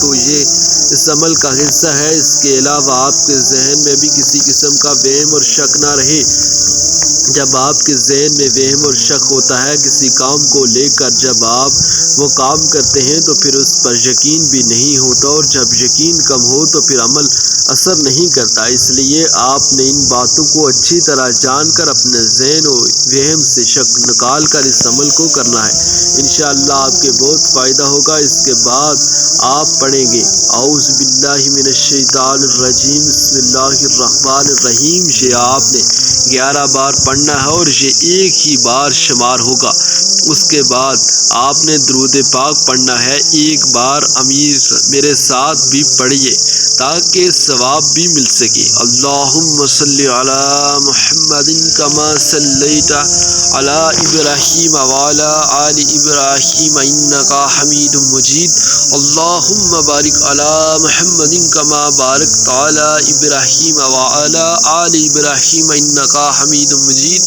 تو یہ اس عمل کا حصہ ہے، اس کے علاوہ آپ کے ذہن میں بھی کسی قسم کا وہم اور شک نہ رہے۔ جب آپ کے ذہن میں وہم اور شک ہوتا ہے کسی کام کو لے کر، جب آپ وہ کام کرتے ہیں تو پھر اس پر یقین بھی نہیں ہوتا، اور جب یقین کم ہو تو پھر عمل اثر نہیں کرتا۔ اس لیے آپ نے ان باتوں کو اچھی طرح جان کر اپنے ذہن و وہم سے شک نکال کر اس عمل کو کرنا ہے۔ انشاءاللہ آپ کے بہت فائدہ ہوگا۔ اس کے بعد آپ پڑھیں گے اعوذ باللہ من الشیطان الرجیم بسم اللہ الرحمن الرحیم۔ یہ آپ نے 11 بار پڑھنا ہے اور یہ ایک ہی بار شمار ہوگا۔ اس کے بعد آپ نے درود پاک پڑھنا ہے 1 بار۔ امیر میرے ساتھ بھی پڑھیے تاکہ ثواب بھی مل سکے۔ اللہم صلی علی محمد کما صلیت علی ابراہیم وعلی آل ابراہیم انک حمید مجید۔ اللہم بارک علی محمد کما بارکت علی ابراہیم وعلی آل ابراہیم انک حمید مجید۔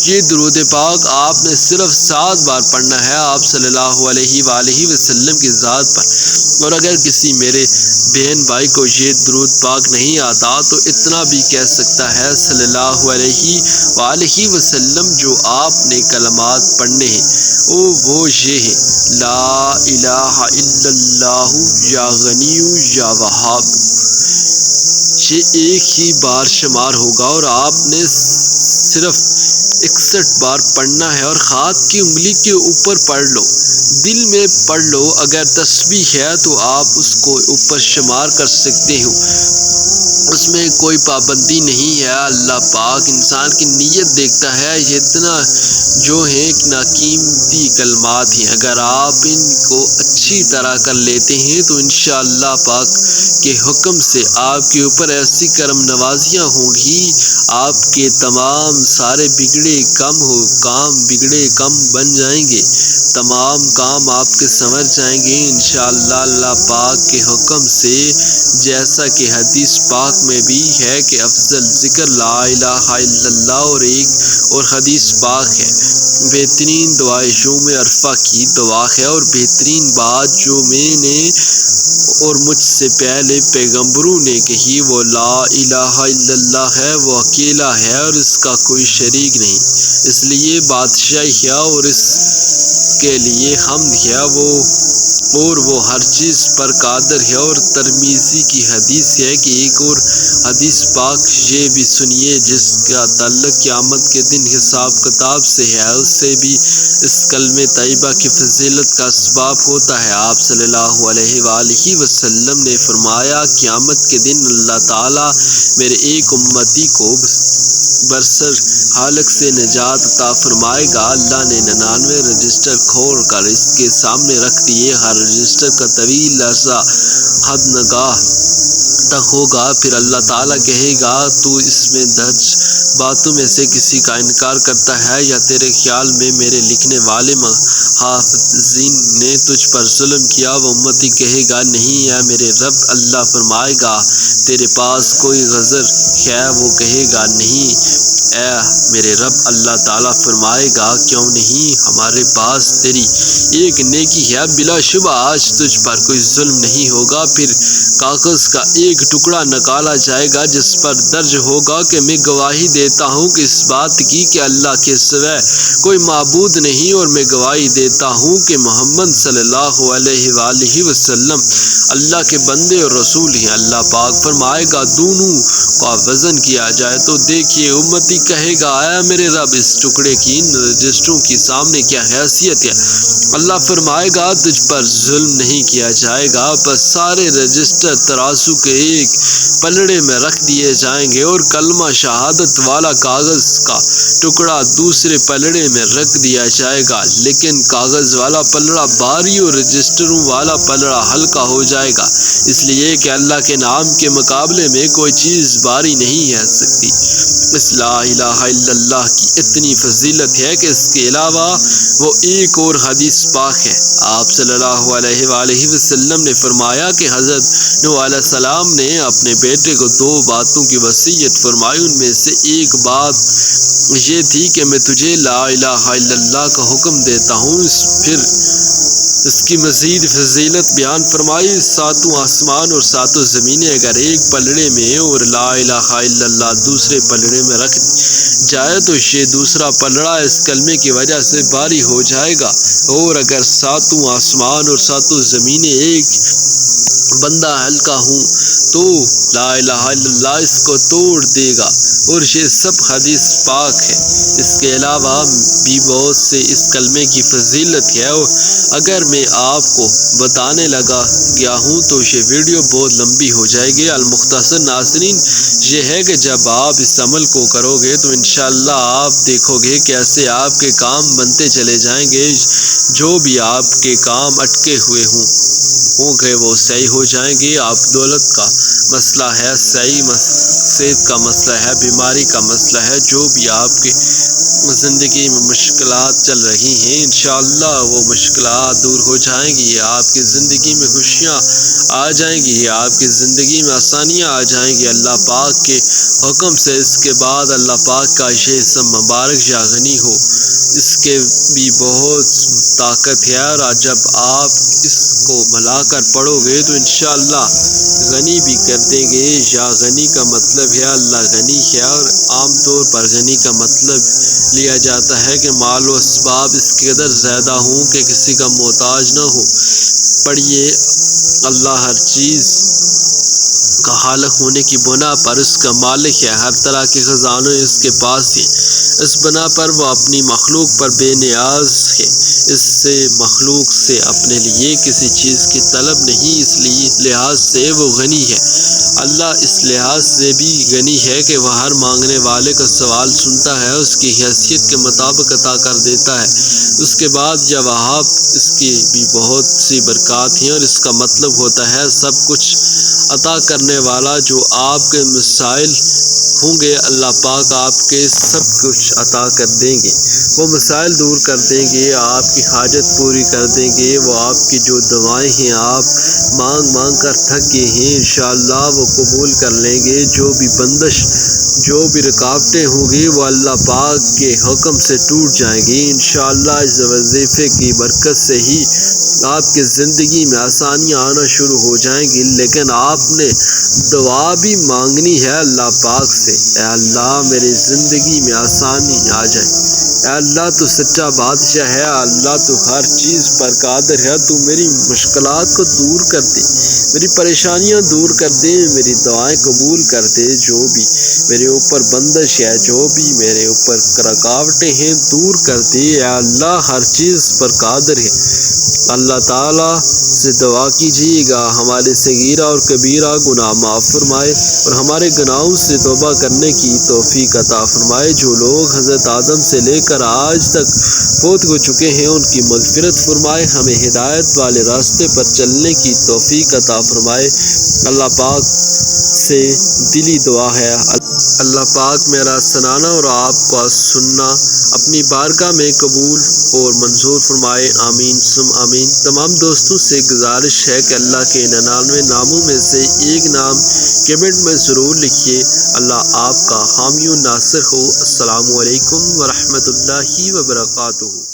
یہ درود پاک آپ نے صرف 7 بار پڑھنا ہے آپ صلی اللہ علیہ وآلہ وسلم کی ذات پر۔ اور اگر کسی میرے بہن بھائی کو یہ درود پاک نہیں آتا تو اتنا بھی کہہ سکتا ہے صلی اللہ علیہ وآلہ وسلم۔ جو آپ نے کلمات پڑھنے ہیں وہ یہ ہے لا الہ الا اللہ یا غنی یا وہاب۔ یہ ایک ہی بار شمار ہوگا اور آپ نے صرف 61 بار پڑھنا ہے، اور ہاتھ کی انگلی کے اوپر پڑھ لو، دل میں پڑھ لو۔ اگر تسبیح ہے تو آپ اس کو اوپر شمار کر سکتے ہو، اس میں کوئی پابندی نہیں ہے۔ اللہ پاک انسان کی نیت دیکھتا ہے۔ یہ اتنا جو ہیں ناقیمتی کلمات ہیں، اگر آپ ان کو اچھی طرح کر لیتے ہیں تو انشاءاللہ پاک کے حکم سے آپ کے اوپر ایسی کرم نوازیاں ہوں گی، آپ کے تمام سارے کام بگڑے کم بن جائیں گے، تمام کام آپ کے سنور جائیں گے انشاءاللہ اللہ پاک کے حکم سے۔ جیسا کہ حدیث پاک میں بھی ہے کہ افضل ذکر لا الہ الا اللہ، اور ایک اور حدیث پاک ہے بہترین دعائیں یوم عرفہ کی دعا ہے، اور بہترین بات جو میں نے اور مجھ سے پہلے پیغمبروں نے کہی وہ لا الہ الا اللہ ہے، وہ اکیلا ہے اور اس کا کوئی شریک نہیں، اس لیے بادشاہی ہے اور اس کے لیے حمد ہے، اور وہ ہر چیز پر قادر ہے۔ اور ترمذی کی حدیث ہے کہ ایک اور حدیث پاک یہ بھی سنیے جس کا تعلق قیامت کے دن حساب کتاب سے ہے، اس سے بھی اس کلمہ طیبہ کی فضیلت کا اسباب ہوتا ہے۔ آپ صلی اللہ علیہ وآلہ وسلم نے فرمایا قیامت کے دن اللہ تعالیٰ میرے ایک امتی کو برسر حالق سے نجات عطا فرمائے گا۔ اللہ نے 99 رجسٹر کھول کر اس کے سامنے رکھ دیے، ہر رجسٹر کا طویل عرصہ حد نگاہ تک ہوگا۔ پھر اللہ تعالیٰ کہے گا تو اس میں درج باتوں میں سے کسی کا انکار کرتا ہے یا تیرے خیال میں میرے لکھنے والے حافظین نے تجھ پر ظلم کیا؟ وہ امتی کہے گا نہیں ہے میرے رب۔ اللہ فرمائے گا تیرے پاس کوئی غذر ہے؟ وہ کہے گا نہیں اے میرے رب۔ اللہ تعالیٰ فرمائے گا کیوں نہیں؟ ہمارے پاس تیری ایک نیکی ہے، بلا شبہ آج تجھ پر کوئی ظلم نہیں ہوگا۔ پھر کاغذ کا ایک ٹکڑا نکالا جائے گا جس پر درج ہوگا کہ میں گواہی دیتا ہوں کہ اس بات کی کہ اللہ کے سوا کوئی معبود نہیں، اور میں گواہی دیتا ہوں کہ محمد صلی اللہ علیہ وآلہ وسلم اللہ کے بندے اور رسول ہیں۔ اللہ پاک فرمائے گا دونوں کا وزن کیا جائے تو دیکھیے امتی کہے گا اے میرے رب اس ٹکڑے کی ان رجسٹروں کی سامنے کیا حیثیت ہے؟ اللہ فرمائے گا تجھ پر ظلم نہیں کیا جائے گا، بس سارے رجسٹر ترازو کے ایک پلڑے میں رکھ دیے جائیں گے اور کلمہ شہادت والا کاغذ کا ٹکڑا دوسرے پلڑے میں رکھ دیا جائے گا، لیکن کاغذ والا پلڑا بھاری اور رجسٹروں والا پلڑا ہلکا ہو جائے گا، اس لیے کہ اللہ کے نام کے مقابلے میں کوئی چیز بھاری نہیں ہے سکتی۔ اس لا الہ الا اللہ کی اتنی فضیلت ہے کہ اس کے علاوہ وہ ایک اور حدیث پاک ہے۔ آپ صلی اللہ علیہ وآلہ وسلم نے فرمایا کہ حضرت نوح علیہ السلام نے اپنے بیٹے کو 2 باتوں کی وصیت فرمائی، ان میں سے ایک ایک بات یہ تھی کہ میں تجھے لا الہ الا اللہ کا حکم دیتا ہوں، پھر اس کی مزید فضیلت بیان فرمائی۔ ساتوں آسمان اور ساتوں زمینیں اگر ایک پلڑے میں اور لا الہ الا اللہ دوسرے پلڑے میں رکھ جائے تو یہ دوسرا پلڑا اس کلمے کی وجہ سے بھاری ہو جائے گا، اور اگر ساتوں آسمان اور ساتوں زمینیں ایک بندہ ہلکا ہوں تو لا الہ الا اللہ اس کو توڑ دے گا، اور یہ سب حدیث پاک ہے۔ اس کے علاوہ بھی بہت سے اس کلمے کی فضیلت ہے، اور اگر میں آپ کو بتانے لگا گیا ہوں تو یہ ویڈیو بہت لمبی ہو جائے گی۔ المختصر ناظرین یہ ہے کہ جب آپ اس عمل کو کرو گے تو انشاءاللہ آپ دیکھو گے کیسے آپ کے کام بنتے چلے جائیں گے، جو بھی آپ کے کام اٹکے ہوئے ہوں گے وہ صحیح ہو جائیں گے۔ آپ دولت کا مسئلہ ہے، صحیح صحت کا مسئلہ ہے، بیماری کا مسئلہ ہے، جو بھی آپ کے زندگی میں مشکلات چل رہی ہیں انشاءاللہ وہ مشکلات دور ہو جائیں گی، آپ کی زندگی میں خوشیاں آ جائیں گی، آپ کی زندگی میں آسانیاں آ جائیں گی اللہ پاک کے حکم سے۔ اس کے بعد اللہ پاک کا یہ اسم مبارک یا غنی ہو، اس کے بھی بہت طاقت ہے، اور جب آپ اس کو ملا کر پڑھو گے تو انشاءاللہ غنی بھی کر دیں گے۔ یا غنی کا مطلب ہے اللہ غنی ہے، اور عام طور پر غنی کا مطلب لیا جاتا ہے کہ مال و اسباب اس قدر زیادہ ہوں کہ کسی کا محتاج نہ ہو۔ پڑھیے اللہ ہر چیز کا خالق ہونے کی بنا پر اس کا مالک ہے، ہر طرح کے خزانے اس کے پاس ہیں، اس بنا پر وہ اپنی مخلوق پر بے نیاز ہے، اس سے مخلوق سے اپنے لیے کسی چیز کی طلب نہیں، اس لحاظ سے وہ غنی ہے۔ اللہ اس لحاظ سے بھی غنی ہے کہ وہ ہر مانگنے والے کا سوال سنتا ہے، اس کی حیثیت کے مطابق عطا کر دیتا ہے۔ اس کے بعد یا وہاب اس کی بھی بہت سی برکات ہیں، اور اس کا مطلب ہوتا ہے سب کچھ عطا کرنے والا۔ جو آپ کے مسائل ہوں گے اللہ پاک آپ کے سب کچھ عطا کر دیں گے، وہ مسائل دور کر دیں گے، آپ کی حاجت پوری کر دیں گے۔ وہ آپ کی جو دعائیں ہیں آپ مانگ مانگ کر تھک گئے ہیں انشاءاللہ وہ قبول کر لیں گے۔ جو بھی بندش جو بھی رکاوٹیں ہوں گی وہ اللہ پاک کے حکم سے ٹوٹ جائیں گی انشاءاللہ۔ اس وظیفے کی برکت سے ہی آپ کی زندگی میں آسانیاں آنا شروع ہو جائیں گی، لیکن آپ نے دعا بھی مانگنی ہے اللہ پاک سے، اے اللہ میری زندگی میں آسانی آ جائے، اے اللہ تو سچا بادشاہ ہے، اللہ تو ہر چیز پر قادر ہے، تو میری مشکلات کو دور کر دے، میری پریشانیاں دور کر دے، میری دعائیں قبول کر دے، جو بھی میرے اوپر بندش ہے، جو بھی میرے اوپر رکاوٹیں ہیں دور کر دے، اے اللہ ہر چیز پر قادر ہے۔ اللہ تعالیٰ سے دعا کیجیے گا ہمارے صغیرہ اور کبیرہ گناہ معاف فرمائے، اور ہمارے گناہوں سے توبہ کرنے کی توفیق عطا فرمائے۔ جو لوگ حضرت آدم سے لے کر آج تک فوت ہو چکے ہیں ان کی مغفرت فرمائے، ہمیں ہدایت والے راستے پر چلنے کی توفیق عطا فرمائے۔ اللہ پاک سے دلی دعا ہے اللہ پاک میرا سنانا اور آپ کا سننا اپنی بارگاہ میں قبول اور منظور فرمائے، آمین ثم آمین۔ تمام دوستوں سے گزارش ہے کہ اللہ کے 99 ناموں میں سے ایک نام کمنٹ میں ضرور لکھیے۔ اللہ آپ کا حامی و ناصر ہو۔ السلام علیکم ورحمۃ اللہ وبرکاتہ۔